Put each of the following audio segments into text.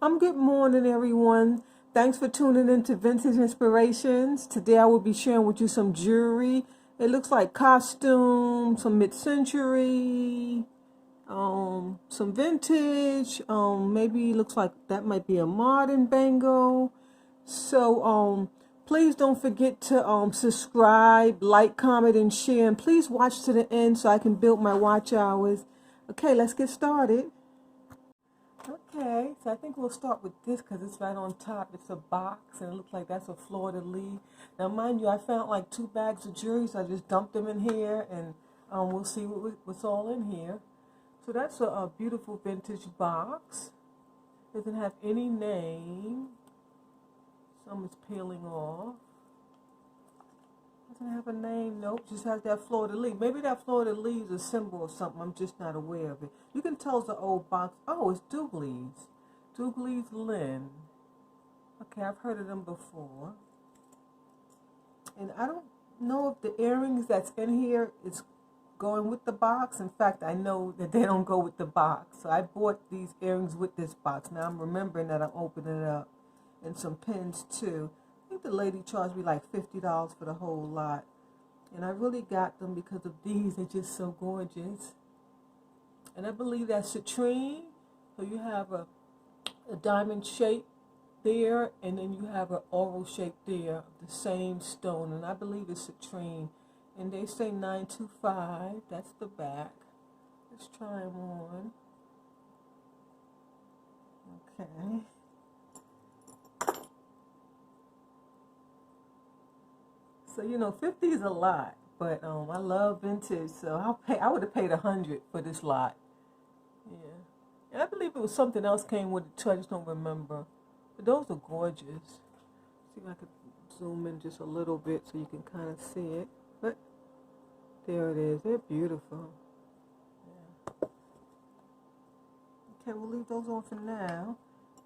Good morning, everyone. Thanks for tuning in to Vintage Inspirations. Today I will be sharing with you some jewelry. It looks like costumes, some mid-century, some vintage. Maybe looks like that might be a modern bangle. So please don't forget to subscribe, like, comment, and share. And please watch to the end so I can build my watch hours. Okay, let's get started. Okay, so I think we'll start with this because it's right on top. It's a box, and it looks like that's a fleur-de-lis. Now, mind you, I found like 2 bags of jewelry, so I just dumped them in here, and we'll see what's all in here. So that's a beautiful vintage box. Doesn't have any name. Some is peeling off. Doesn't have a name, nope, just has that fleur-de-lis. Maybe that fleur-de-lis is a symbol of something, I'm just not aware of it. You can tell it's an old box. Oh, it's Douglas. Douglas Lynn. Okay, I've heard of them before. And I don't know if the earrings that's in here is going with the box. In fact, I know that they don't go with the box. So I bought these earrings with this box. Now I'm remembering that I'm opening it up. And some pins too. I think the lady charged me like $50 for the whole lot. And I really got them because of these. They're just so gorgeous. And I believe that's citrine. So you have a diamond shape there, and then you have an oval shape there of the same stone. And I believe it's citrine. And they say 925. That's the back. Let's try them on. Okay. So, you know, 50 is a lot, but I love vintage, so I would have paid 100 for this lot. Yeah. And I believe it was something else came with it too, I just don't remember. But those are gorgeous. See if I could zoom in just a little bit so you can kind of see it. But there it is. They're beautiful. Yeah. Okay, we'll leave those on for now.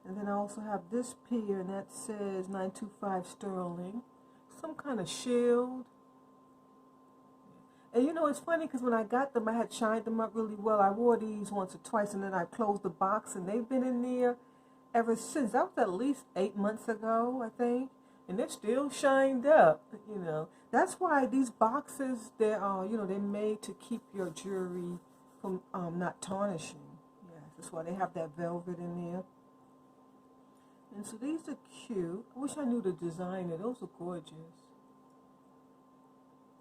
And then I also have this here, and that says 925 sterling. Some kind of shield. And you know, it's funny because when I got them, I had shined them up really well. I wore these once or twice, and then I closed the box, and they've been in there ever since. That was at least 8 months ago, I think. And they're still shined up, you know. That's why these boxes, they're made to keep your jewelry from not tarnishing. Yeah, that's why they have that velvet in there. And so these are cute. I wish I knew the designer. Those are gorgeous.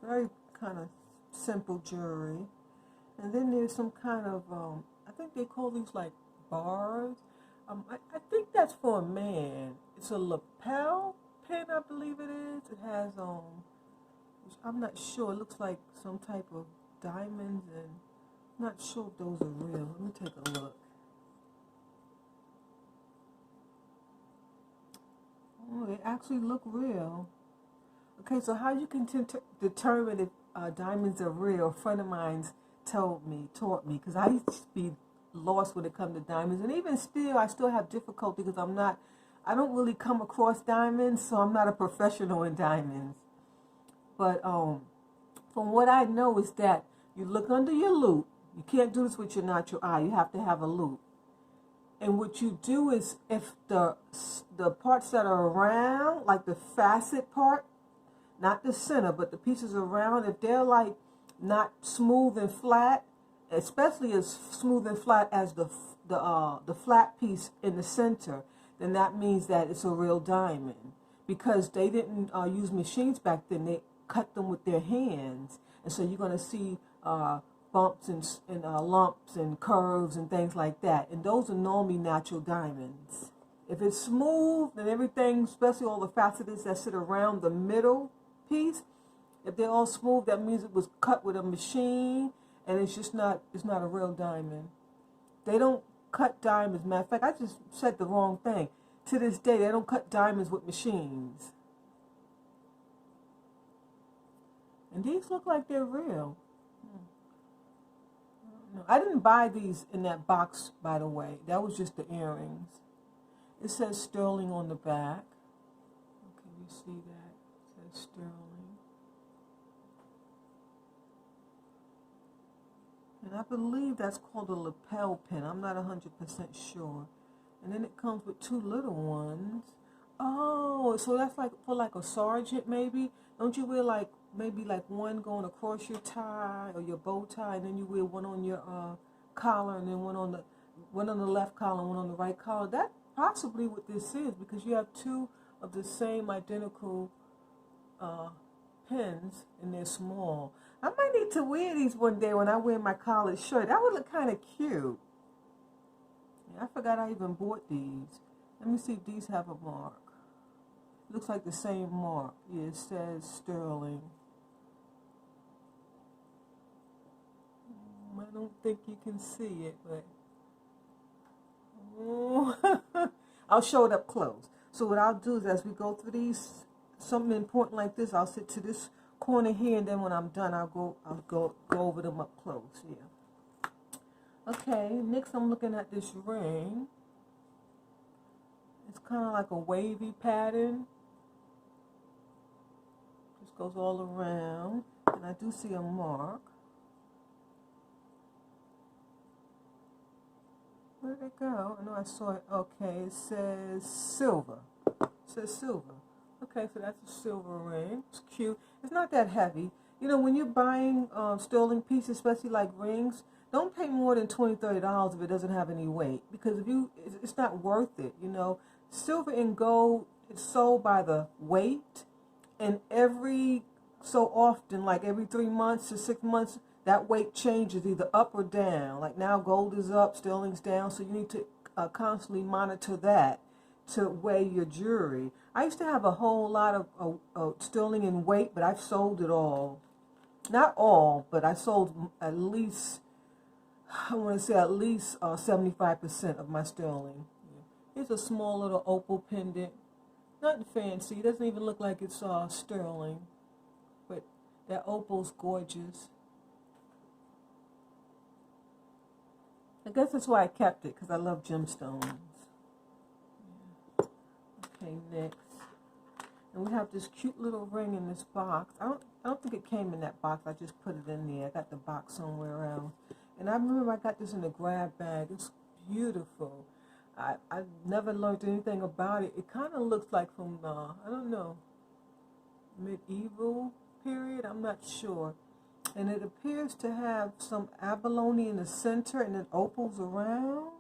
Very kind of simple jewelry. And then there's some kind of, I think they call these like bars. I think that's for a man. It's a lapel pin, I believe it is. It has, which I'm not sure. It looks like some type of diamonds, and I'm not sure if those are real. Let me take a look. Oh, they actually look real. Okay, so how you can determine if diamonds are real? A friend of mine taught me, because I used to be lost when it comes to diamonds, and even still, I still have difficulty because I don't really come across diamonds, so I'm not a professional in diamonds. But from what I know is that you look under your loupe. You can't do this with your natural eye. You have to have a loupe. And what you do is, if the parts that are around, like the facet part, not the center, but the pieces around, if they're like not smooth and flat, especially as smooth and flat as the flat piece in the center, then that means that it's a real diamond. Because they didn't use machines back then, they cut them with their hands, and so you're going to see bumps and lumps and curves and things like that. And those are normally natural diamonds. If it's smooth and everything, especially all the facets that sit around the middle piece, if they're all smooth, that means it was cut with a machine, and it's not a real diamond. They don't cut diamonds. Matter of fact, I just said the wrong thing. To this day, they don't cut diamonds with machines. And these look like they're real. I didn't buy these in that box, by the way. That was just the earrings. It says sterling on the back. Okay, you see that? It says sterling. And I believe that's called a lapel pin. I'm not 100% sure. And then it comes with 2 little ones. Oh, so that's like for like a sergeant maybe? Don't you wear like maybe like one going across your tie or your bow tie, and then you wear one on your collar, and then one on the left collar and one on the right collar? That possibly what this is, because you have 2 of the same identical pins, and they're small. I might need to wear these one day when I wear my collared shirt. That would look kind of cute. Yeah, I forgot I even bought these. Let me see if these have a mark. Looks like the same mark. Yeah, it says sterling. I don't think you can see it, but I'll show it up close. So what I'll do is, as we go through these, something important like this, I'll sit to this corner here, and then when I'm done, I'll go over them up close. Yeah. Okay. Next, I'm looking at this ring. It's kind of like a wavy pattern. Just goes all around, and I do see a mark. Where did it go? I know I saw it. Okay, it says silver. It says silver. Okay, so that's a silver ring. It's cute. It's not that heavy. You know, when you're buying sterling pieces, especially like rings, don't pay more than $20, $30 if it doesn't have any weight, because it's not worth it. You know, silver and gold, it's sold by the weight, and every so often, like every 3 months to 6 months, that weight changes either up or down. Like now gold is up, sterling's down, so you need to constantly monitor that to weigh your jewelry. I used to have a whole lot of sterling in weight, but I've sold it all. Not all, but I sold at least, I want to say at least 75% of my sterling. Here's a small little opal pendant. Nothing fancy. It doesn't even look like it's sterling, but that opal's gorgeous. I guess that's why I kept it, because I love gemstones. Yeah. Okay, next. And we have this cute little ring in this box. I don't think it came in that box. I just put it in there. I got the box somewhere else. And I remember I got this in a grab bag. It's beautiful. I never learned anything about it. It kind of looks like from, I don't know, medieval period. I'm not sure. And it appears to have some abalone in the center and then opals around.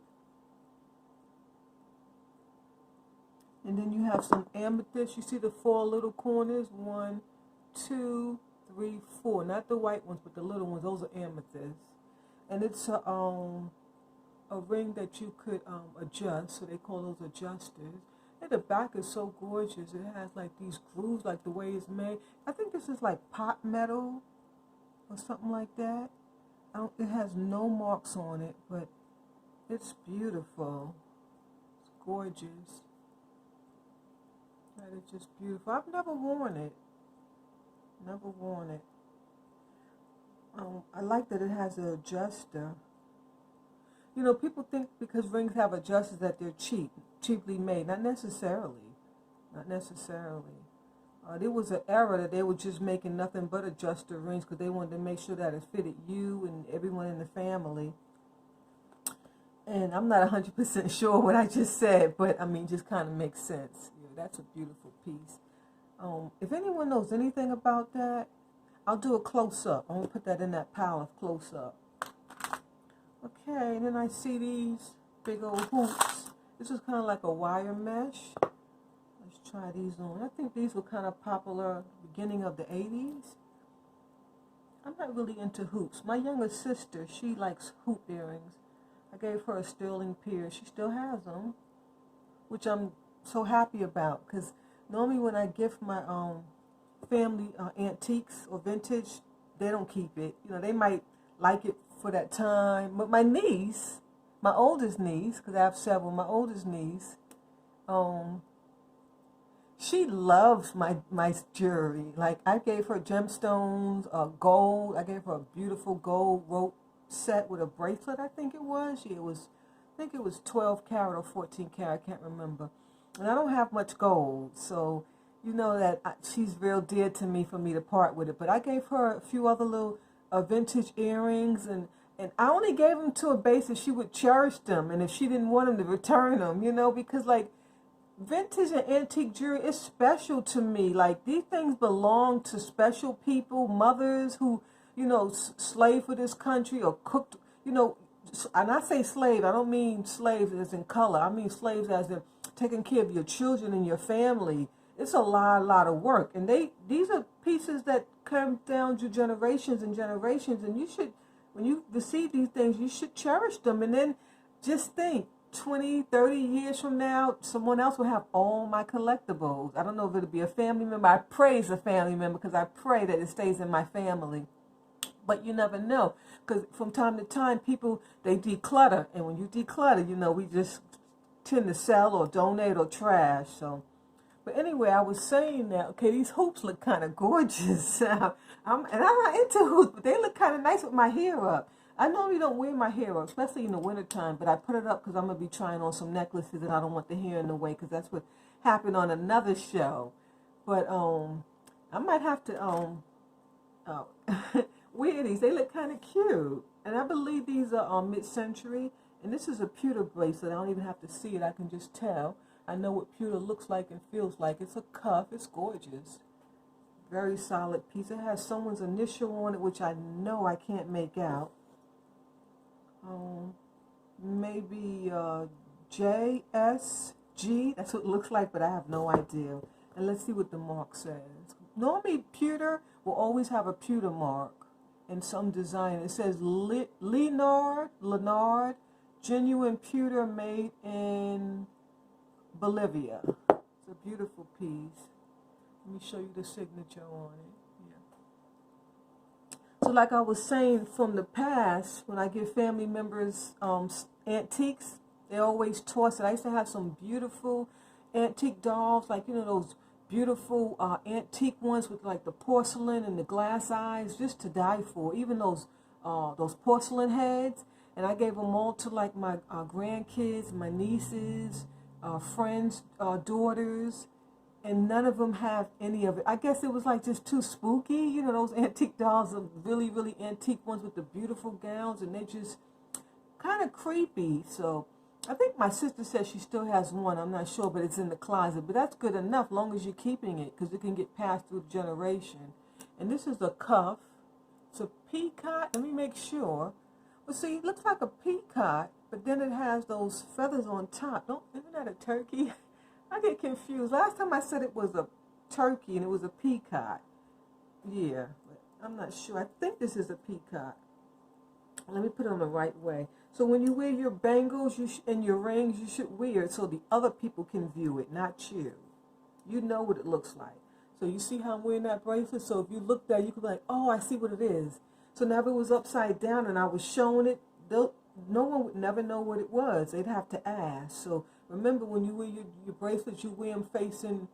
And then you have some amethyst. You see the 4 little corners? 1, 2, 3, 4. Not the white ones, but the little ones. Those are amethysts. And it's a ring that you could adjust. So they call those adjusters. And the back is so gorgeous. It has like these grooves, like the way it's made. I think this is like pot metal or something like that. It has no marks on it, but it's beautiful. It's gorgeous. That is just beautiful. I've never worn it. Never worn it. I like that it has an adjuster. You know, people think because rings have adjusters that they're cheaply made. Not necessarily. Not necessarily. There was an era that they were just making nothing but adjuster rings because they wanted to make sure that it fitted you and everyone in the family. And I'm not 100% sure what I just said, but I mean, just kind of makes sense. Yeah, that's a beautiful piece. If anyone knows anything about that, I'll do a close-up. I'm going to put that in that pile of close-up. Okay, and then I see these big old hoops. This is kind of like a wire mesh. Let's try these on. I think these were kind of popular beginning of the 80s. I'm not really into hoops. My younger sister, she likes hoop earrings. I gave her a sterling pair. She still has them, which I'm so happy about, because normally when I gift my family antiques or vintage, they don't keep it. You know, they might like it for that time. But my niece, my oldest niece, because I have several, my oldest niece, she loves my jewelry. Like, I gave her gemstones, gold. I gave her a beautiful gold rope set with a bracelet, I think it was. I think it was 12 karat or 14 karat, I can't remember. And I don't have much gold, so you know that she's real dear to me for me to part with it. But I gave her a few other little vintage earrings, and And I only gave them to a base if she would cherish them, and if she didn't want them to return them, you know, because like vintage and antique jewelry is special to me. Like these things belong to special people, mothers who, you know, slaved for this country or cooked, you know. And I say slave, I don't mean slaves as in color. I mean slaves as in taking care of your children and your family. It's a lot of work, and these are pieces that come down to generations and generations. And you should, when you receive these things, you should cherish them. And then just think, 20, 30 years from now, someone else will have all my collectibles. I don't know if it'll be a family member. I pray it's a family member because I pray that it stays in my family. But you never know, because from time to time, people, they declutter. And when you declutter, you know, we just tend to sell or donate or trash. So, but anyway, I was saying that, okay, these hoops look kind of gorgeous. And I'm not into hoops, but they look kind of nice with my hair up. I normally don't wear my hair up, especially in the wintertime, but I put it up because I'm going to be trying on some necklaces and I don't want the hair in the way, because that's what happened on another show. But I might have to wear these. They look kind of cute. And I believe these are mid-century. And this is a pewter bracelet. I don't even have to see it. I can just tell. I know what pewter looks like and feels like. It's a cuff. It's gorgeous. Very solid piece. It has someone's initial on it, which I know I can't make out. Maybe JSG. That's what it looks like, but I have no idea. And let's see what the mark says. Normally, pewter will always have a pewter mark in some design. It says Leonard, genuine pewter made in Bolivia. It's a beautiful piece. Let me show you the signature on it. So like I was saying, from the past, when I give family members antiques, they always toss it. I used to have some beautiful antique dolls, like, you know, those beautiful antique ones with like the porcelain and the glass eyes, just to die for. Even those porcelain heads. And I gave them all to like my grandkids, my nieces, friends, daughters. And none of them have any of it. I guess it was like just too spooky. You know, those antique dolls are really, really antique ones with the beautiful gowns, and they're just kind of creepy. So I think my sister says she still has one. I'm not sure, but it's in the closet. But that's good enough, long as you're keeping it, because it can get passed through the generation. And this is a cuff. It's a peacock. Let me make sure. Well, see, it looks like a peacock, but then it has those feathers on top. Isn't that a turkey? I get confused. Last time I said it was a turkey and it was a peacock. Yeah, but I'm not sure. I think this is a peacock. Let me put it on the right way. So when you wear your bangles and your rings, you should wear it so the other people can view it, not you. You know what it looks like. So you see how I'm wearing that bracelet? So if you look there, you could be like, oh, I see what it is. So now if it was upside down and I was showing it, no one would never know what it was. They'd have to ask. So remember, when you wear your bracelets, you wear them facing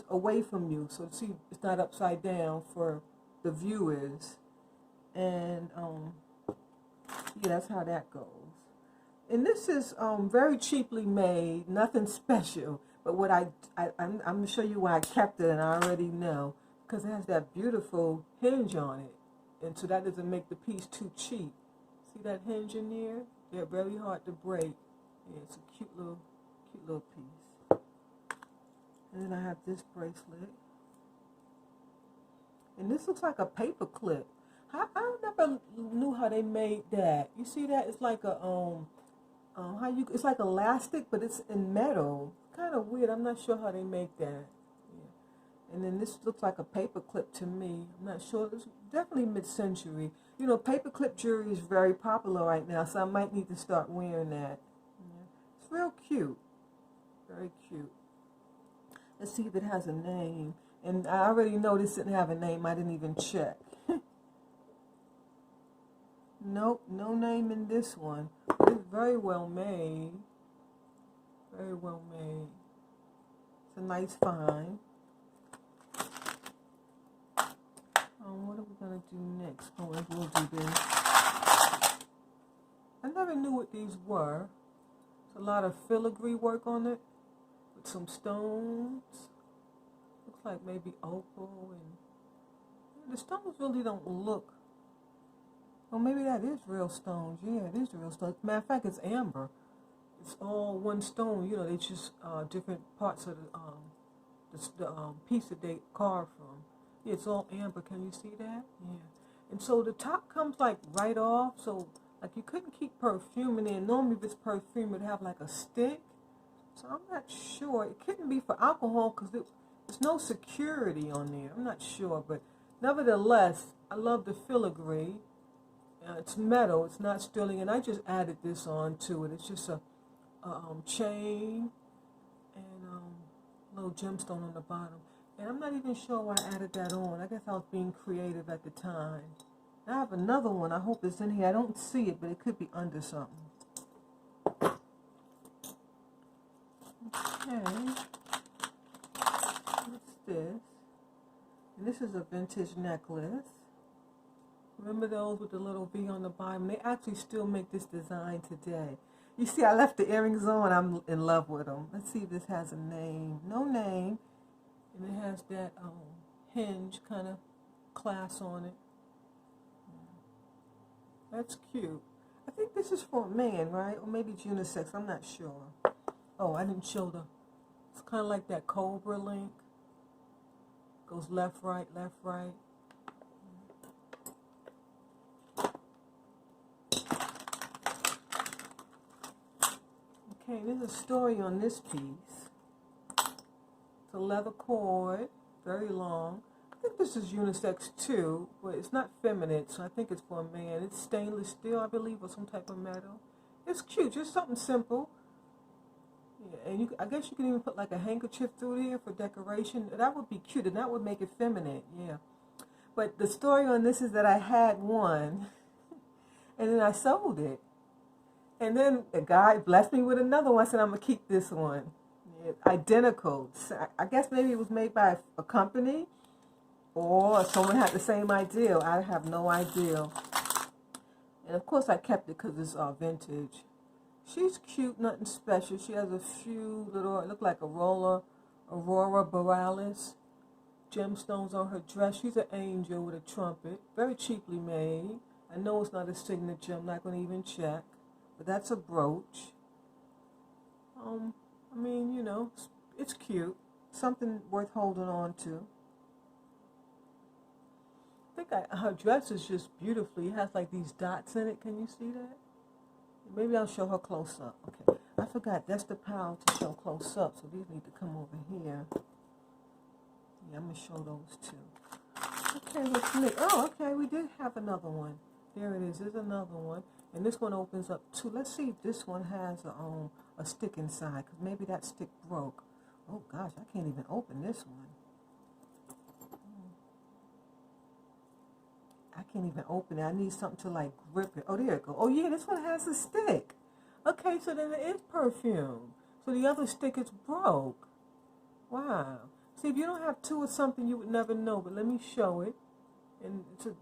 away from you. So see, it's not upside down for the viewers. And yeah, that's how that goes. And this is very cheaply made, nothing special. But what I'm going to show you why I kept it, and I already know, because it has that beautiful hinge on it. And so that doesn't make the piece too cheap. See that hinge in there? They're very hard to break. Yeah, it's a cute little piece. And then I have this bracelet. And this looks like a paper clip. I never knew how they made that. You see that? It's like a it's like elastic, but it's in metal. Kind of weird. I'm not sure how they make that. Yeah. And then this looks like a paper clip to me. I'm not sure. It's definitely mid-century. You know, paper clip jewelry is very popular right now, so I might need to start wearing that. Yeah. It's real cute. Very cute. Let's see if it has a name. And I already know this didn't have a name. I didn't even check. Nope, no name in this one. It's very well made. Very well made. It's a nice find. What are we going to do next? Oh, we'll do this. I never knew what these were. There's a lot of filigree work on it with some stones. Looks like maybe opal. And the stones really don't look Well, maybe that is real stones. Yeah, it is real stones. Matter of fact, it's amber. It's all one stone. You know, they just different parts of the piece that they carved from. Yeah, it's all amber. Can you see that? Yeah. And so the top comes like right off. So like you couldn't keep perfume in there. Normally, if it's perfume, it'd have like a stick. So I'm not sure. It couldn't be for alcohol because there's no security on there. I'm not sure, but nevertheless, I love the filigree. It's metal. It's not sterling, and I just added this on to it. It's just a chain and little gemstone on the bottom. And I'm not even sure why I added that on. I guess I was being creative at the time. I have another one. I hope it's in here. I don't see it, but it could be under something. Okay. What's this? And this is a vintage necklace. Remember those with the little V on the bottom? They actually still make this design today. You see, I left the earrings on. I'm in love with them. Let's see if this has a name. No name. And it has that hinge kind of clasp on it. That's cute. I think this is for a man, right? Or maybe it's unisex. I'm not sure. Oh, I didn't show the... It's kind of like that Cobra link. Goes left, right, left, right. Okay, there's a story on this piece. It's a leather cord, very long. I think this is unisex too, but it's not feminine, so I think it's for a man. It's stainless steel, I believe, or some type of metal. It's cute, just something simple. Yeah, and I guess you can even put like a handkerchief through here for decoration. That would be cute, and that would make it feminine, yeah. But the story on this is that I had one, and then I sold it. And then the guy blessed me with another one. I said, I'm going to keep this one. Yeah, identical. I guess maybe it was made by a company or someone had the same idea. I have no idea. And of course I kept it because it's vintage. She's cute, nothing special. She has a few little, it look like a Aurora Borealis gemstones on her dress. She's an angel with a trumpet. Very cheaply made. I know it's not a signature. I'm not going to even check. But that's a brooch. I mean, you know, it's cute. Something worth holding on to. I think her dress is just beautifully. It has like these dots in it. Can you see that? Maybe I'll show her close up. Okay. I forgot. That's the pile to show close up. So these need to come over here. Yeah, I'm going to show those too. Okay, what's next? Oh, okay. We did have another one. There it is. There's another one. And this one opens up too. Let's see if this one has a stick inside, because maybe that stick broke. Oh gosh, I can't even open this one. I can't even open it. I need something to like grip it. Oh, there it goes. Oh yeah, this one has a stick. Okay, so then it is perfume. So the other stick is broke. Wow. See, if you don't have two or something, you would never know. But let me show it. And it's a...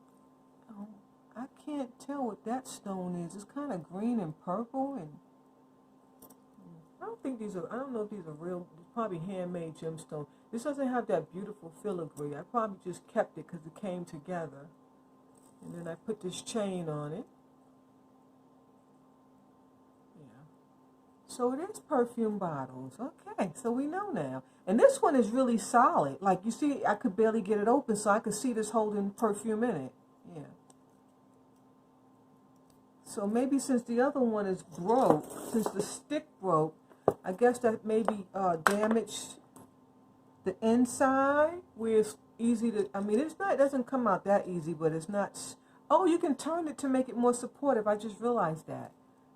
Oh, I can't tell what that stone is. It's kind of green and purple, and I don't think these are, I don't know if these are real, probably handmade gemstone. This doesn't have that beautiful filigree. I probably just kept it because it came together. And then I put this chain on it. Yeah. So it is perfume bottles. Okay, so we know now. And this one is really solid. Like you see, I could barely get it open, so I could see this holding perfume in it. Yeah. So maybe since the other one is broke, since the stick broke, I guess that maybe damaged the inside, where it's easy to, I mean, it's not, it doesn't come out that easy, but it's not, oh, you can turn it to make it more supportive. I just realized that.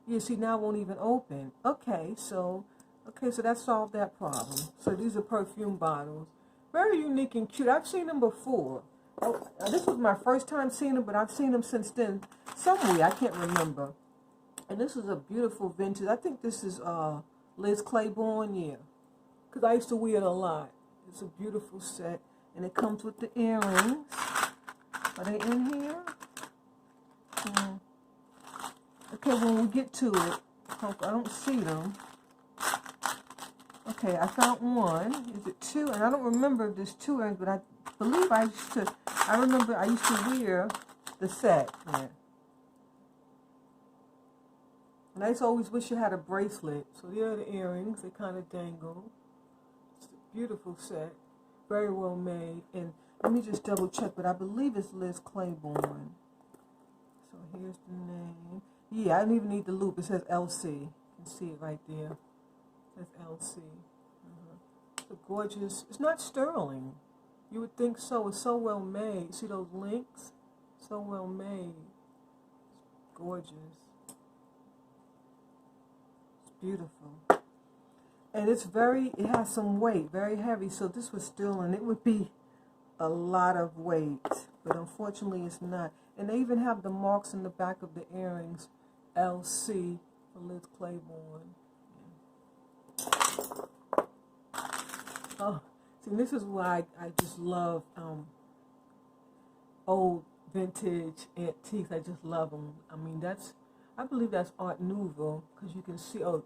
You see, now it won't even open. Okay, so that solved that problem. So these are perfume bottles. Very unique and cute. I've seen them before. Oh, this was my first time seeing them, but I've seen them since then. Somewhere, I can't remember. And this is a beautiful vintage. I think this is Liz Claiborne, yeah. Because I used to wear it a lot. It's a beautiful set. And it comes with the earrings. Are they in here? Okay, when we get to it, I don't see them. Okay, I found one. Is it two? And I don't remember if there's two earrings, but I believe I remember I used to wear the set. Yeah. And I used to always wish you had a bracelet. So there are the earrings. They kind of dangle. It's a beautiful set. Very well made. And let me just double check, but I believe it's Liz Claiborne. So here's the name. Yeah, I don't even need the loop. It says LC. You can see it right there. It says LC. It's a gorgeous. It's not sterling. You would think so. It's so well made. See those links? So well made. It's gorgeous. It's beautiful. And it's it has some weight, very heavy. So this was sterling. It would be a lot of weight. But unfortunately it's not. And they even have the marks in the back of the earrings. LC for Liz Claiborne. Oh, see, this is why I just love old vintage antiques. I just love them. I mean, I believe that's Art Nouveau, because you can see, oh,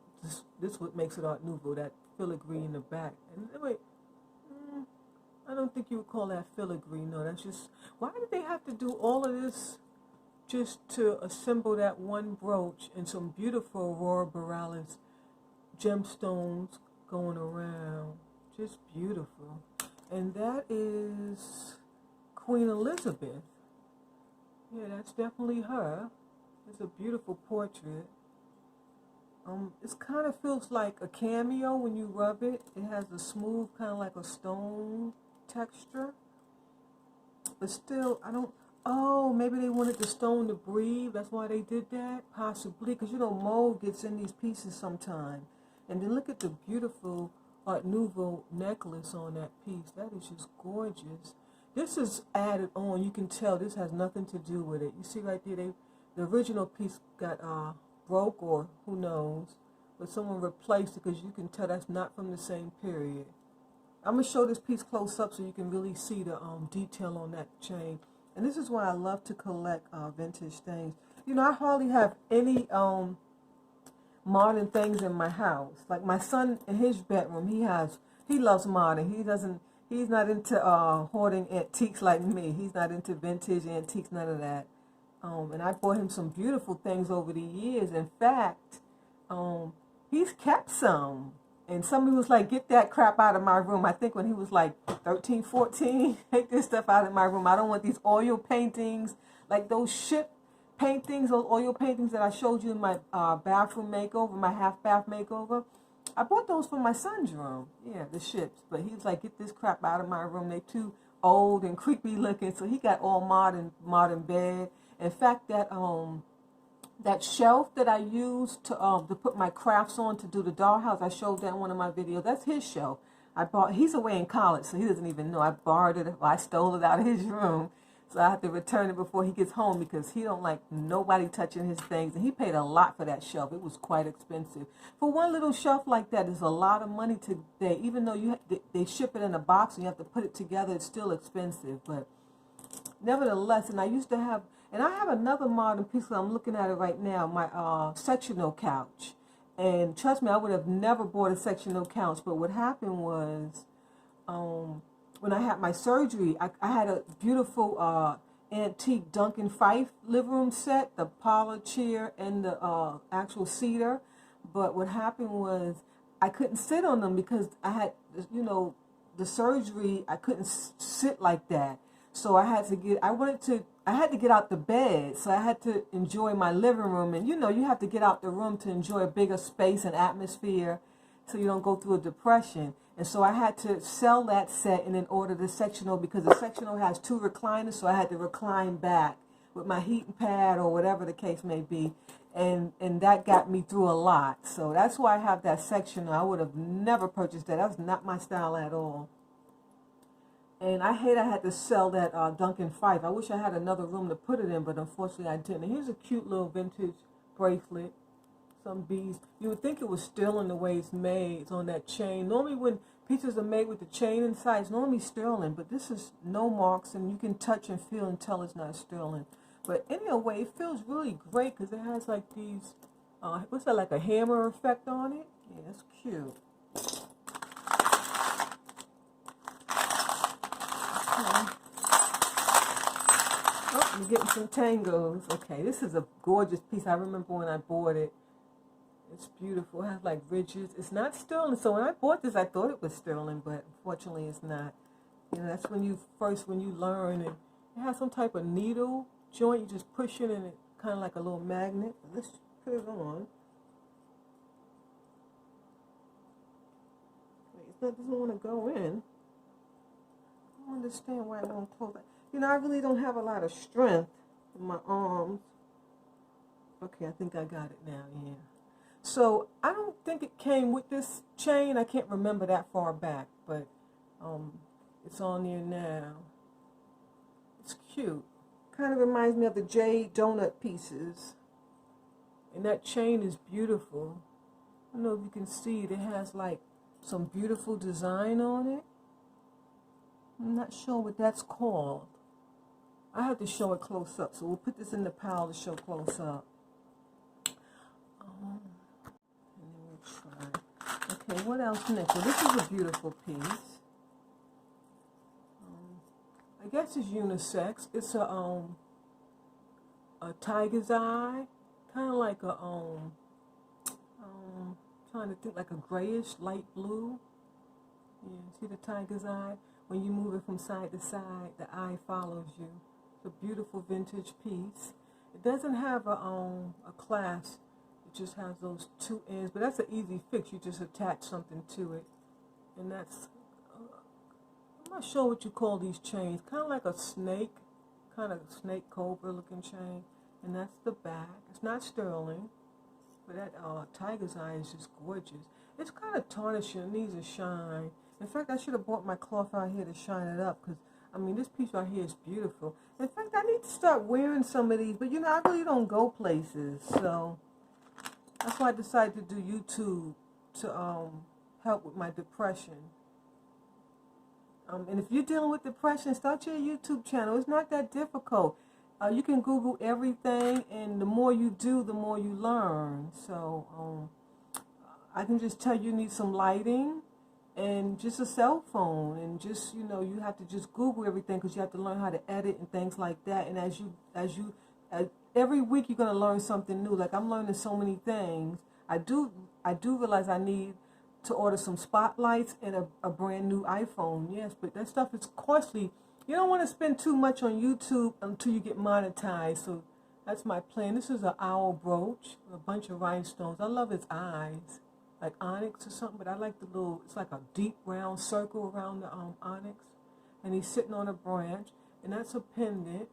this what makes it Art Nouveau, that filigree in the back. And wait, I don't think you would call that filigree. No, that's just, why did they have to do all of this just to assemble that one brooch and some beautiful Aurora Borealis gemstones going around? Just beautiful. And that is Queen Elizabeth. Yeah, that's definitely her. It's a beautiful portrait. It kind of feels like a cameo when you rub it. It has a smooth, kind of like a stone texture. But still, oh, maybe they wanted the stone to breathe. That's why they did that? Possibly. Because, mold gets in these pieces sometime. And then look at the beautiful Art Nouveau necklace on that piece. That is just gorgeous. This is added on. You can tell this has nothing to do with it. You see right there, the original piece got broke, or who knows, but someone replaced it, because you can tell that's not from the same period. I'm going to show this piece close up so you can really see the detail on that chain. And this is why I love to collect vintage things. I hardly have any modern things in my house. Like my son in his bedroom, he loves modern. He's not into hoarding antiques like me. He's not into vintage antiques, none of that. And I bought him some beautiful things over the years. In fact, he's kept some. And somebody was like, get that crap out of my room. I think when he was like 13, 14, take this stuff out of my room. I don't want these oil paintings, like those ship paintings, those oil paintings that I showed you in my bathroom makeover, my half bath makeover. I bought those for my son's room. Yeah, the ships. But he was like, get this crap out of my room. They too old and creepy looking. So he got all modern bed. In fact, that shelf that I used to put my crafts on to do the dollhouse, I showed that in one of my videos. That's his shelf. He's away in college, so he doesn't even know. I borrowed it. I stole it out of his room. So I have to return it before he gets home, because he don't like nobody touching his things. And he paid a lot for that shelf. It was quite expensive. For one little shelf like that, it's a lot of money today. Even though they ship it in a box and you have to put it together, it's still expensive. But nevertheless, and I have another modern piece that I'm looking at it right now, my sectional couch. And trust me, I would have never bought a sectional couch. But what happened was, when I had my surgery, I had a beautiful antique Duncan Fife living room set, the parlor chair and the actual cedar. But what happened was I couldn't sit on them because I had, the surgery. I couldn't sit like that. So I had to get out the bed. So I had to enjoy my living room. And you have to get out the room to enjoy a bigger space and atmosphere so you don't go through a depression. And so I had to sell that set and then order the sectional, because the sectional has 2 recliners. So I had to recline back with my heating pad or whatever the case may be. And that got me through a lot. So that's why I have that sectional. I would have never purchased that. That was not my style at all. And I had to sell that Duncan Fife. I wish I had another room to put it in, but unfortunately I didn't. And here's a cute little vintage bracelet. Some beads. You would think it was sterling the way it's made. It's on that chain. Normally when pieces are made with the chain inside, it's normally sterling. But this is no marks, and you can touch and feel and tell it's not sterling. But anyway, it feels really great because it has like these, what's that, like a hammer effect on it? Yeah, that's cute. Oh, I'm getting some tangos. Okay, this is a gorgeous piece. I remember when I bought it. It's beautiful. It has like ridges. It's not sterling. So when I bought this, I thought it was sterling, but unfortunately it's not. You know, that's when you learn, and it has some type of needle joint. You just push it, and it kind of like a little magnet. Let's put it on. Wait, it doesn't want to go in. I don't understand why it won't close. You know, I really don't have a lot of strength in my arms. Okay, I think I got it now. Yeah. So I don't think it came with this chain. I can't remember that far back, but it's on there now. It's cute. Kind of reminds me of the jade donut pieces. And that chain is beautiful. I don't know if you can see it. It has like some beautiful design on it. I'm not sure what that's called. I have to show it close up, so we'll put this in the pile to show close up. And then we'll try. Okay, what else next? Well, this is a beautiful piece. I guess it's unisex. It's a tiger's eye, kind of like a trying to think, like a grayish light blue. Yeah, see the tiger's eye? When you move it from side to side, the eye follows you. It's a beautiful vintage piece. It doesn't have a clasp. It just has those two ends, but that's an easy fix. You just attach something to it, and that's. I'm not sure what you call these chains. Kind of like a snake, kind of snake cobra looking chain, and that's the back. It's not sterling, but that tiger's eye is just gorgeous. It's kind of tarnished. It needs a shine. In fact, I should have bought my cloth out here to shine it up, because, I mean, this piece right here is beautiful. In fact, I need to start wearing some of these, but, you know, I really don't go places, so that's why I decided to do YouTube to help with my depression. And if you're dealing with depression, start your YouTube channel. It's not that difficult. You can Google everything, and the more you do, the more you learn. So I can just tell you need some lighting and just a cell phone, and just, you know, you have to just Google everything, because you have to learn how to edit and things like that. And as every week you're going to learn something new. Like, I'm learning so many things. I do realize I need to order some spotlights and a brand new iPhone. Yes, but that stuff is costly. You don't want to spend too much on YouTube until you get monetized. So that's my plan. This is an owl brooch with a bunch of rhinestones. I love its eyes, like onyx or something, but I like the little, it's like a deep round circle around the onyx. And he's sitting on a branch, and that's a pendant.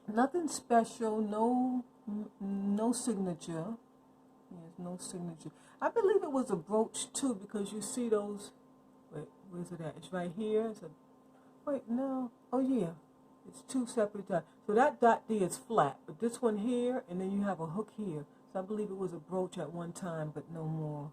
Nothing special, no signature. There's no signature. I believe it was a brooch too, because you see those. Wait, where's it at? It's right here. Wait, no. Oh yeah, it's two separate dots. So that dot there is flat, but this one here, and then you have a hook here. So I believe it was a brooch at one time, but no more.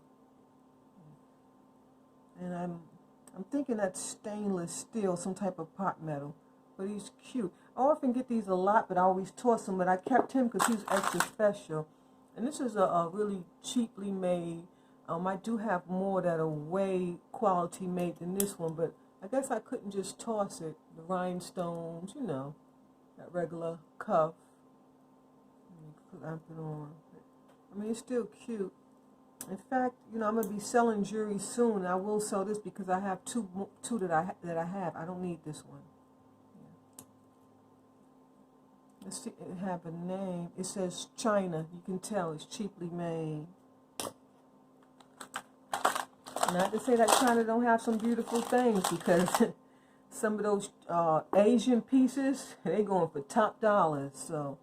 And I'm thinking that's stainless steel, some type of pot metal. But he's cute. I often get these a lot, but I always toss them. But I kept him because he's extra special. And this is a really cheaply made. I do have more that are way quality made than this one, but I guess I couldn't just toss it. The rhinestones, you know, that regular cuff. Clamp it on. I mean, it's still cute. In fact, you know, I'm gonna be selling jewelry soon. I will sell this because I have two that I have. I don't need this one. Let's see, it have a name. It says China. You can tell it's cheaply made. Not to say that China don't have some beautiful things, because some of those Asian pieces, they going for top dollars. So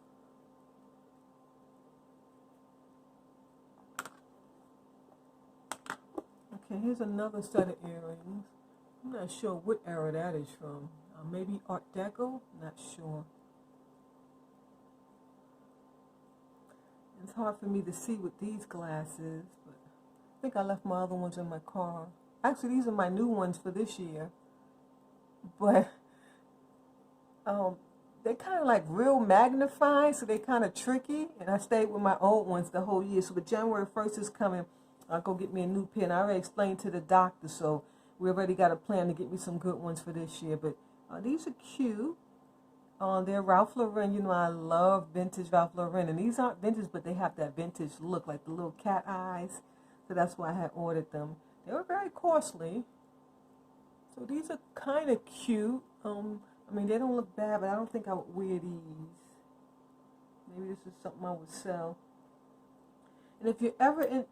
okay, here's another set of earrings. I'm not sure what era that is from. Maybe Art Deco. Not sure. It's hard for me to see with these glasses, but I think I left my other ones in my car. Actually, these are my new ones for this year, but they're kind of like real magnified, so they're kind of tricky, and I stayed with my old ones the whole year. So when January 1st is coming, I'll go get me a new pen. I already explained to the doctor, so we already got a plan to get me some good ones for this year, but these are cute. They're Ralph Lauren. You know, I love vintage Ralph Lauren. And these aren't vintage, but they have that vintage look, like the little cat eyes. So that's why I had ordered them. They were very costly. So these are kind of cute. I mean, they don't look bad, but I don't think I would wear these. Maybe this is something I would sell. And if you're ever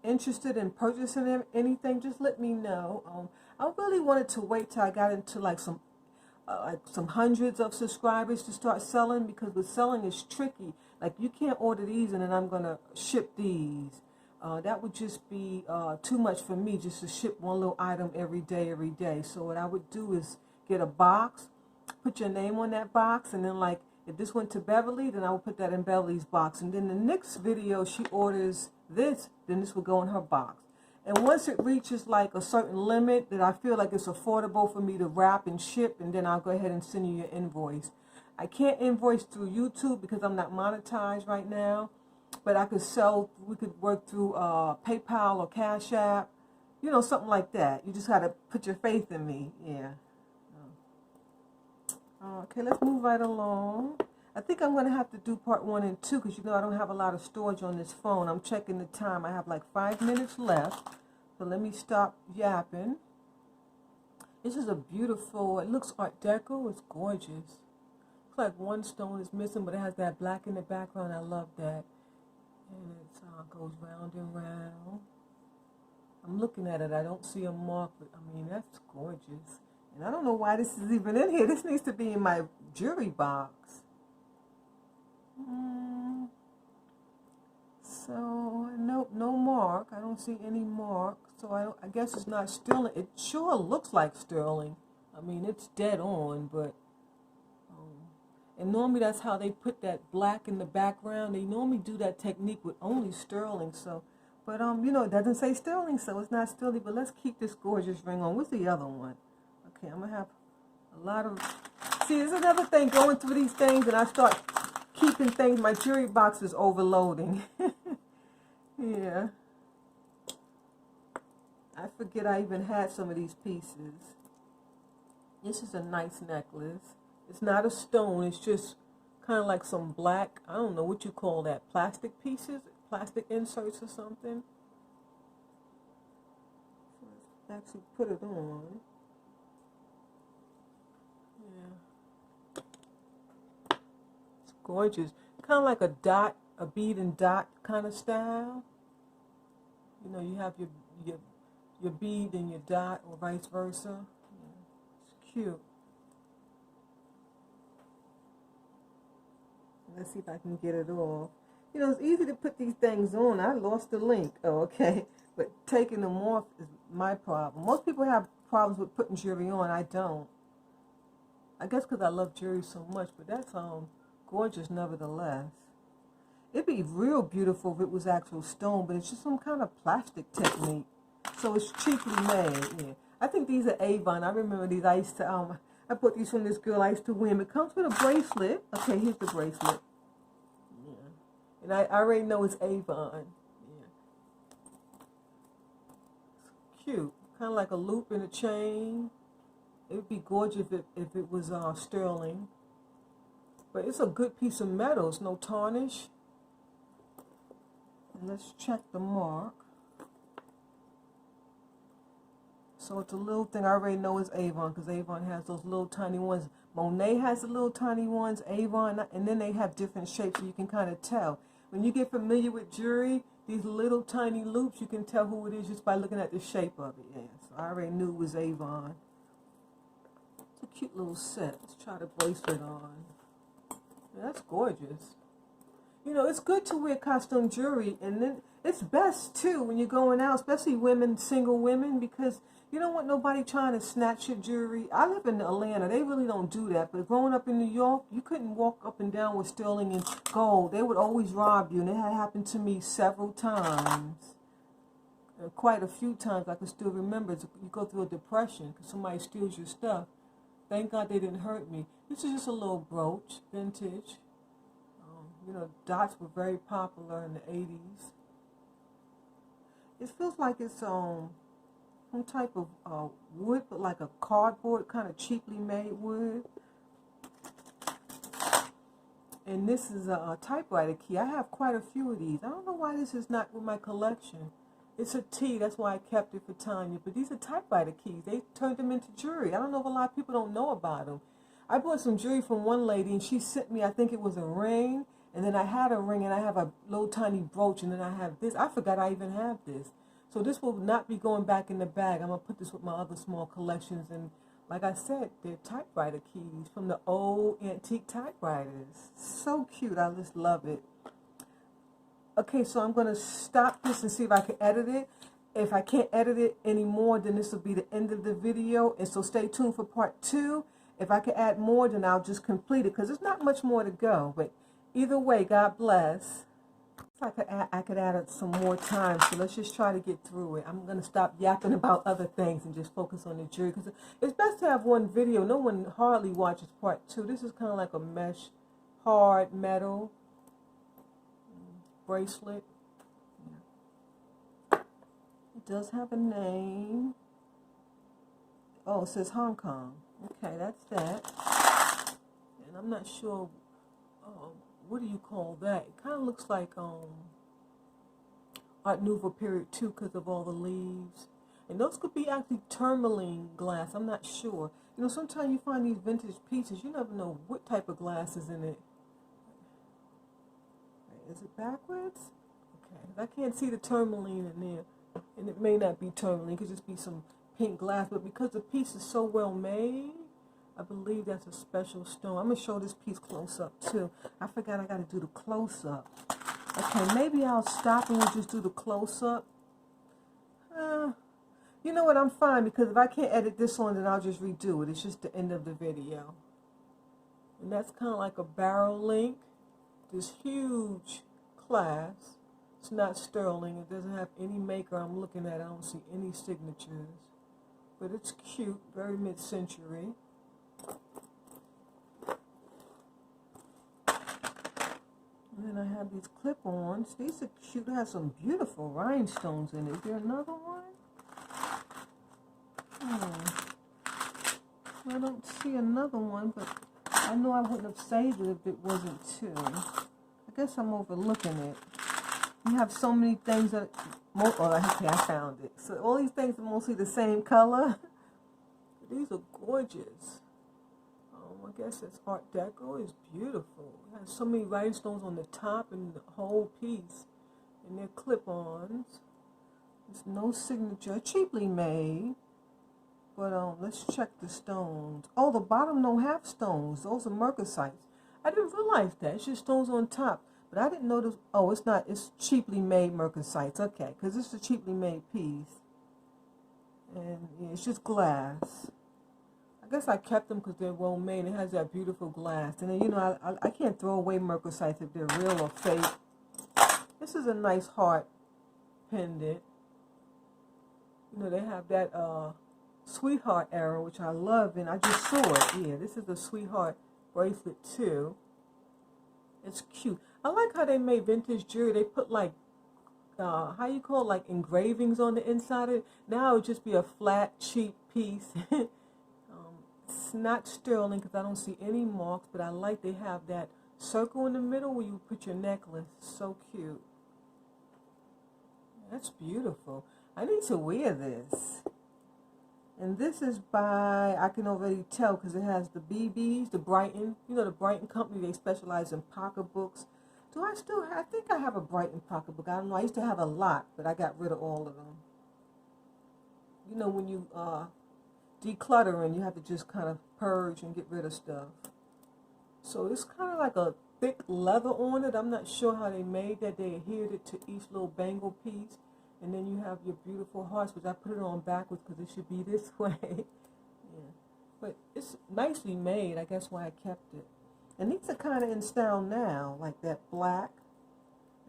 interested in purchasing anything, just let me know. I really wanted to wait till I got into like some hundreds of subscribers to start selling, because with selling is tricky. Like, you can't order these and then I'm gonna ship these. That would just be too much for me, just to ship one little item every day. So what I would do is get a box, put your name on that box, and then like if this went to Beverly, then I would put that in Beverly's box. And then the next video she orders this, then this will go in her box. And once it reaches like a certain limit that I feel like it's affordable for me to wrap and ship, and then I'll go ahead and send you your invoice. I can't invoice through YouTube because I'm not monetized right now, but I could we could work through PayPal or Cash App, you know, something like that. You just got to put your faith in me, yeah. Okay, let's move right along. I think I'm going to have to do part 1 and 2 because, you know, I don't have a lot of storage on this phone. I'm checking the time. I have like 5 minutes left. So let me stop yapping. This is a beautiful, it looks Art Deco. It's gorgeous. Looks like one stone is missing, but it has that black in the background. I love that. And it goes round and round. I'm looking at it. I don't see a mark, but I mean, that's gorgeous. And I don't know why this is even in here. This needs to be in my jewelry box. So, nope, no mark. I don't see any mark. So I guess it's not sterling. It sure looks like sterling. I mean, it's dead on, but... and normally that's how they put that black in the background. They normally do that technique with only sterling. So, but, you know, it doesn't say sterling, so it's not sterling. But let's keep this gorgeous ring on. What's the other one? Okay, I'm going to have a lot of... See, there's another thing going through these things, and I start keeping things. My jewelry box is overloading. Yeah. I forget I even had some of these pieces. This is a nice necklace. It's not a stone. It's just kind of like some black, I don't know what you call that, plastic pieces, plastic inserts or something. So let's actually put it on. It's gorgeous. Kind of like a dot, a bead and dot kind of style. You know, you have your bead and your dot, or vice versa. Yeah. It's cute. Let's see if I can get it off. You know, it's easy to put these things on. I lost the link. Oh, okay. But taking them off is my problem. Most people have problems with putting jewelry on. I don't. I guess because I love jewelry so much, but that's gorgeous nevertheless. It'd be real beautiful if it was actual stone, but it's just some kind of plastic technique. So it's cheaply made. Yeah. I think these are Avon. I remember these. I used to I bought these from this girl I used to wear. It comes with a bracelet. Okay, here's the bracelet. Yeah. And I already know it's Avon. Yeah. It's cute. Kind of like a loop in a chain. It would be gorgeous if it was sterling. But it's a good piece of metal. It's no tarnish. And let's check the mark. So it's a little thing. I already know it's Avon because Avon has those little tiny ones. Monet has the little tiny ones, Avon, and then they have different shapes so you can kind of tell. When you get familiar with jewelry, these little tiny loops, you can tell who it is just by looking at the shape of it. Yeah, so I already knew it was Avon. It's a cute little set. Let's try the bracelet on. Yeah, that's gorgeous. You know, it's good to wear costume jewelry, and then it's best too when you're going out, especially women, single women, because you don't want nobody trying to snatch your jewelry. I live in Atlanta. They really don't do that. But growing up in New York, you couldn't walk up and down with sterling and gold. They would always rob you. And it had happened to me several times. Quite a few times I can still remember. You go through a depression because somebody steals your stuff. Thank God they didn't hurt me. This is just a little brooch, vintage. You know, dots were very popular in the 80s. It feels like it's some type of wood, but like a cardboard, kind of cheaply made wood. And this is a typewriter key. I have quite a few of these. I don't know why this is not with my collection. It's a T, that's why I kept it for Tanya. But these are typewriter keys. They turned them into jewelry. I don't know if a lot of people don't know about them. I bought some jewelry from one lady, and she sent me, I think it was a ring, and then I had a ring, and I have a little tiny brooch, and then I have this. I forgot I even have this. So this will not be going back in the bag. I'm going to put this with my other small collections, and like I said, they're typewriter keys from the old antique typewriters. So cute. I just love it. Okay, so I'm going to stop this and see if I can edit it. If I can't edit it anymore, then this will be the end of the video. And so stay tuned for part 2. If I can add more, then I'll just complete it because there's not much more to go. But either way, God bless. I could add it some more time, so let's just try to get through it. I'm going to stop yapping about other things and just focus on the jewelry, because it's best to have one video. No one hardly watches part 2. This is kind of like a mesh, hard metal bracelet. It does have a name. Oh, it says Hong Kong. Okay, that's that. And I'm not sure... what do you call that? It kind of looks like Art Nouveau period too, because of all the leaves. And those could be actually tourmaline glass. I'm not sure. You know, sometimes you find these vintage pieces, you never know what type of glass is in it. Is it backwards? Okay, I can't see the tourmaline in there. And it may not be tourmaline. It could just be some pink glass. But because the piece is so well made, I believe that's a special stone. I'm going to show this piece close up too. I forgot I got to do the close up. Okay, maybe I'll stop and we'll just do the close up. You know what, I'm fine, because if I can't edit this one, then I'll just redo it. It's just the end of the video. And that's kind of like a barrel link. This huge clasp. It's not sterling. It doesn't have any maker I'm looking at. I don't see any signatures. But it's cute, very mid-century. And then I have these clip-ons. These are cute. They have some beautiful rhinestones in it. Is there another one? I don't see another one, but I know I wouldn't have saved it if it wasn't too. I guess I'm overlooking it. You have so many things that... okay, I found it. So all these things are mostly the same color. These are gorgeous. I guess it's Art Deco. It's beautiful. It has so many rhinestones on the top and the whole piece. And they're clip-ons. There's no signature. Cheaply made. But let's check the stones. Oh, the bottom don't have stones. Those are mercasites. I didn't realize that. It's just stones on top. But I didn't notice. Oh, it's not. It's cheaply made mercasites. Okay, because it's a cheaply made piece. And yeah, it's just glass. I guess I kept them because they're well made. It has that beautiful glass. And then, you know, I can't throw away mercasites if they're real or fake. This is a nice heart pendant. You know, they have that sweetheart arrow, which I love, and I just saw it. Yeah, this is a sweetheart bracelet too. It's cute. I like how they made vintage jewelry. They put like, how you call it, like engravings on the inside of it. Now it would just be a flat, cheap piece. It's not sterling because I don't see any marks, but I like they have that circle in the middle where you put your necklace. So cute. That's beautiful. I need to wear this. And this is by, I can already tell because it has the BBs, the Brighton. You know, the Brighton company, they specialize in pocketbooks. Do I still have, I think I have a Brighton pocketbook. I don't know. I used to have a lot, but I got rid of all of them. You know, when you decluttering, you have to just kind of purge and get rid of stuff. So it's kind of like a thick leather on it. I'm not sure how they made that. They adhered it to each little bangle piece. And then you have your beautiful hearts, which I put it on backwards because it should be this way. Yeah. But it's nicely made. I guess why I kept it. And these are kind of in style now, like that black.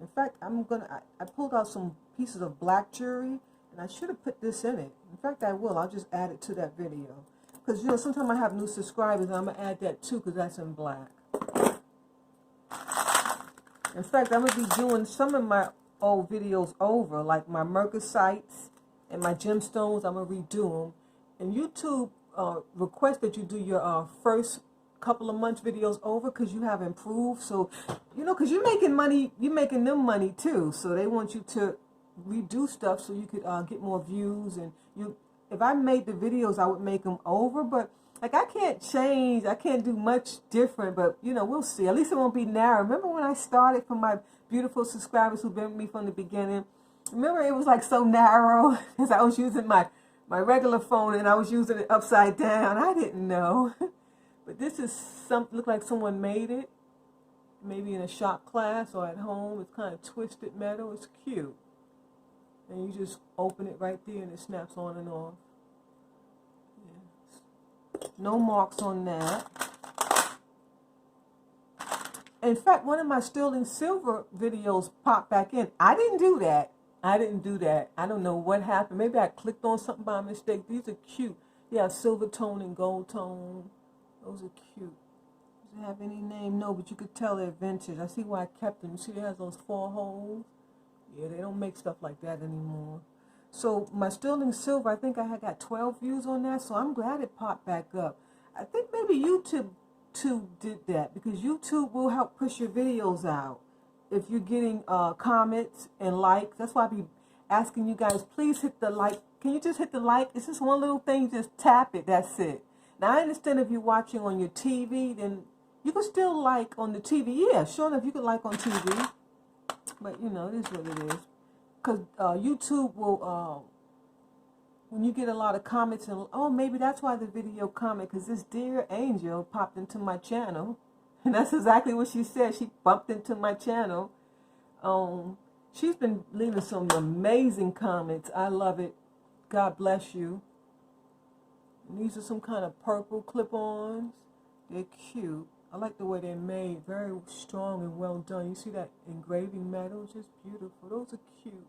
In fact, I pulled out some pieces of black jewelry, and I should have put this in it. In fact, I will. I'll just add it to that video. Because, you know, sometimes I have new subscribers, and I'm going to add that too because that's in black. In fact, I'm going to be doing some of my old videos over, like my mercasites and my gemstones. I'm going to redo them. And YouTube requests that you do your first couple of months videos over because you have improved. So, you know, because you're making money, you're making them money too. So they want you to redo stuff so you could get more views. And you, if I made the videos, I would make them over. But like I can't change, I can't do much different. But you know, we'll see. At least it won't be narrow. Remember when I started, for my beautiful subscribers who've been with me from the beginning? Remember it was like so narrow because I was using my regular phone and I was using it upside down. I didn't know. But this is something, look like someone made it. Maybe in a shop class or at home. It's kind of twisted metal. It's cute. And you just open it right there and it snaps on and off. Yeah. No marks on that. In fact, one of my sterling silver videos popped back in. I didn't do that. I don't know what happened. Maybe I clicked on something by mistake. These are cute. Yeah, silver tone and gold tone. Those are cute. Does it have any name? No, but you could tell they're vintage. I see why I kept them. You see it has those 4 holes? Yeah, they don't make stuff like that anymore. So my sterling silver, I think I had got 12 views on that, so I'm glad it popped back up. I think maybe YouTube did that because YouTube will help push your videos out. If you're getting comments and likes, that's why I be asking you guys, please hit the like. Can you just hit the like? It's just one little thing, you just tap it, that's it. Now I understand if you're watching on your TV, then you can still like on the TV. Yeah, sure enough, you can like on TV. But you know, it is what it is. Because YouTube will, when you get a lot of comments, and oh, maybe that's why the video comment, because this dear angel popped into my channel. And that's exactly what she said. She bumped into my channel. She's been leaving some amazing comments. I love it. God bless you. And these are some kind of purple clip-ons. They're cute. I like the way they're made. Very strong and well done. You see that engraving metal? Just beautiful. Those are cute.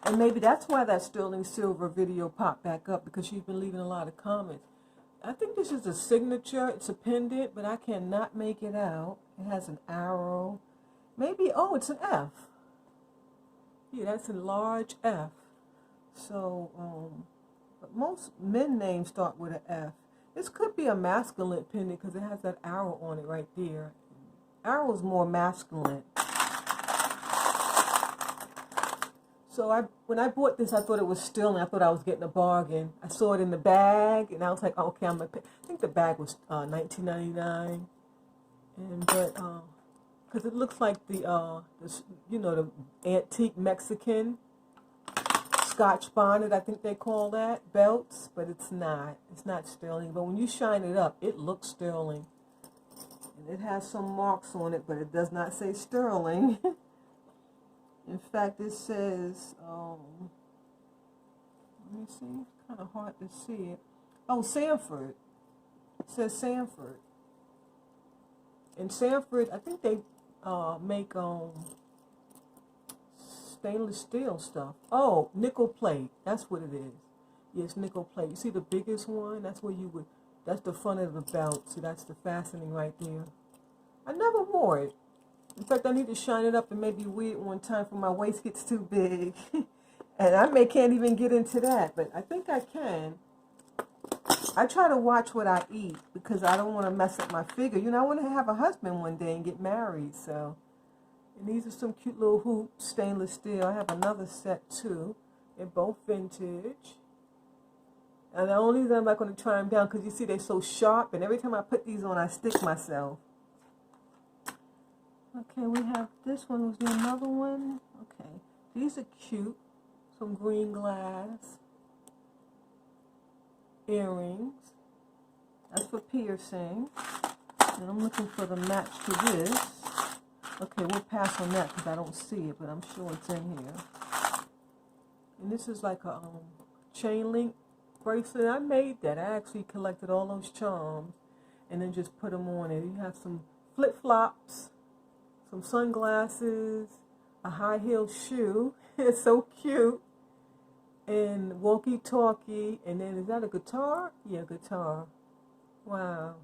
And maybe that's why that sterling silver video popped back up, because she's been leaving a lot of comments. I think this is a signature. It's a pendant, but I cannot make it out. It has an arrow. Maybe, oh, it's an F. Yeah, that's a large F. So, but most men names start with an F. This could be a masculine pendant because it has that arrow on it right there. Arrow is more masculine. So when I bought this, I thought it was sterling. I thought I was getting a bargain. I saw it in the bag, and I was like, oh, okay, I'm gonna pay. I think the bag was $19.99, and because it looks like the you know, the antique Mexican Scotch bonnet, I think they call that, belts, but it's not. It's not sterling. But when you shine it up, it looks sterling, and it has some marks on it, but it does not say sterling. In fact, it says, let me see, it's kind of hard to see it. Oh, Sanford. It says Sanford. And Sanford, I think they make stainless steel stuff. Oh, nickel plate. That's what it is. Yes, nickel plate. You see the biggest one? That's where you would, that's the front of the belt. See, that's the fastening right there. I never wore it. In fact, I need to shine it up and maybe wear it one time for my waist gets too big. And I can't even get into that, but I think I can. I try to watch what I eat because I don't want to mess up my figure. You know, I want to have a husband one day and get married, so. And these are some cute little hoops, stainless steel. I have another set too. They're both vintage. And the only reason I'm not going to try them down because you see they're so sharp, and every time I put these on, I stick myself. Okay, we have this one. Was there another one? Okay. These are cute. Some green glass. Earrings. That's for piercing. And I'm looking for the match to this. Okay, we'll pass on that because I don't see it, but I'm sure it's in here. And this is like a chain link bracelet. I made that. I actually collected all those charms and then just put them on it. You have some flip-flops. Some sunglasses, a high-heel shoe. It's so cute. And walkie-talkie. And then, is that a guitar? Yeah, guitar. Wow.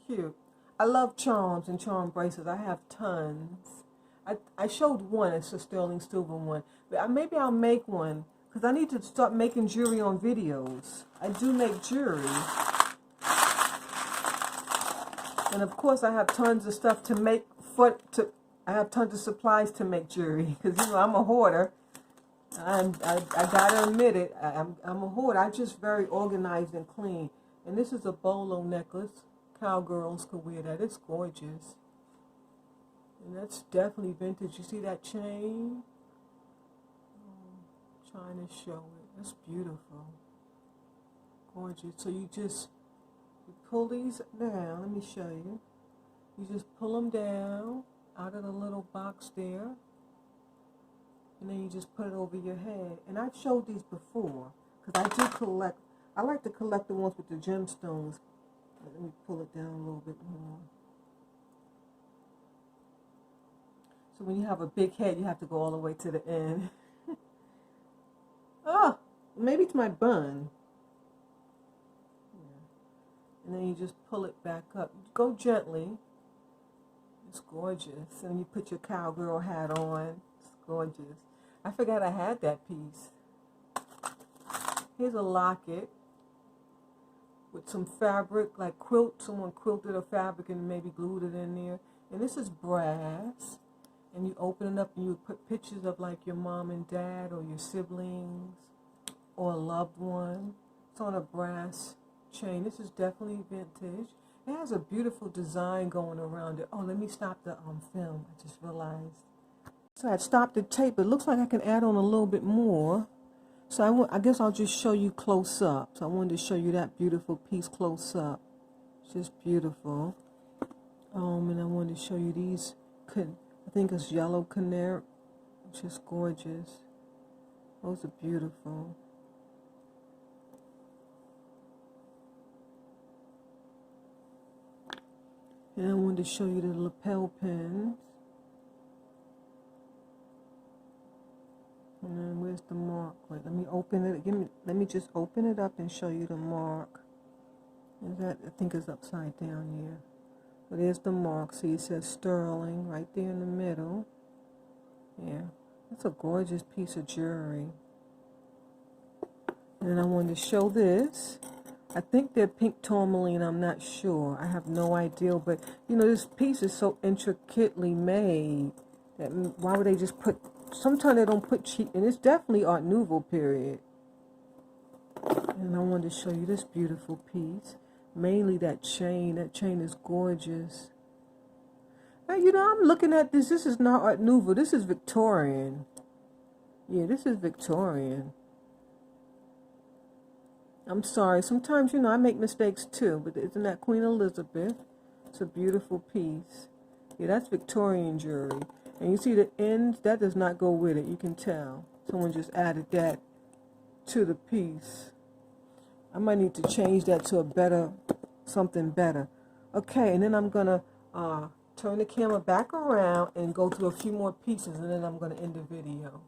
Cute. I love charms and charm bracelets. I have tons. I showed one. It's a sterling silver one. But maybe I'll make one. Because I need to start making jewelry on videos. I do make jewelry. And of course, I have tons of stuff to make I have tons of supplies to make jewelry because you know I'm a hoarder. I gotta admit it. I'm a hoarder. I'm just very organized and clean. And this is a bolo necklace. Cowgirls could wear that. It's gorgeous. And that's definitely vintage. You see that chain? Trying to show it. That's beautiful. Gorgeous. So you pull these down. Let me show you. You just pull them down out of the little box there. And then you just put it over your head. And I've showed these before. Because I do collect. I like to collect the ones with the gemstones. Let me pull it down a little bit more. So when you have a big head, you have to go all the way to the end. Oh, maybe it's my bun. Yeah. And then you just pull it back up. Go gently. It's gorgeous. And you put your cowgirl hat on. It's gorgeous. I forgot I had that piece. Here's a locket with some fabric, like someone quilted a fabric and maybe glued it in there. And this is brass. And you open it up and you put pictures of like your mom and dad or your siblings or a loved one. It's on a brass chain. This is definitely vintage. It has a beautiful design going around it. Oh, let me stop the film. I just realized. So I stopped the tape. It looks like I can add on a little bit more. So I guess I'll just show you close up. So I wanted to show you that beautiful piece close up. It's just beautiful. And I wanted to show you these. I think it's yellow canary, which is gorgeous. Those are beautiful. And I wanted to show you the lapel pins. And then where's the mark? Wait, let me open it. Let me just open it up and show you the mark. And that I think is upside down here. But there's the mark. See, it says sterling right there in the middle. Yeah, that's a gorgeous piece of jewelry. And then I wanted to show this. I think they're pink tourmaline. I'm not sure. I have no idea. But, you know, this piece is so intricately made that why would they just put... Sometimes they don't put cheap... And it's definitely Art Nouveau period. And I wanted to show you this beautiful piece. Mainly that chain. That chain is gorgeous. Now, you know, I'm looking at this. This is not Art Nouveau. This is Victorian. Yeah, this is Victorian. I'm sorry. Sometimes, you know, I make mistakes too. But isn't that Queen Elizabeth? It's a beautiful piece. Yeah, that's Victorian jewelry. And you see the ends? That does not go with it. You can tell. Someone just added that to the piece. I might need to change that to something better. Okay, and then I'm going to turn the camera back around and go through a few more pieces, and then I'm going to end the video.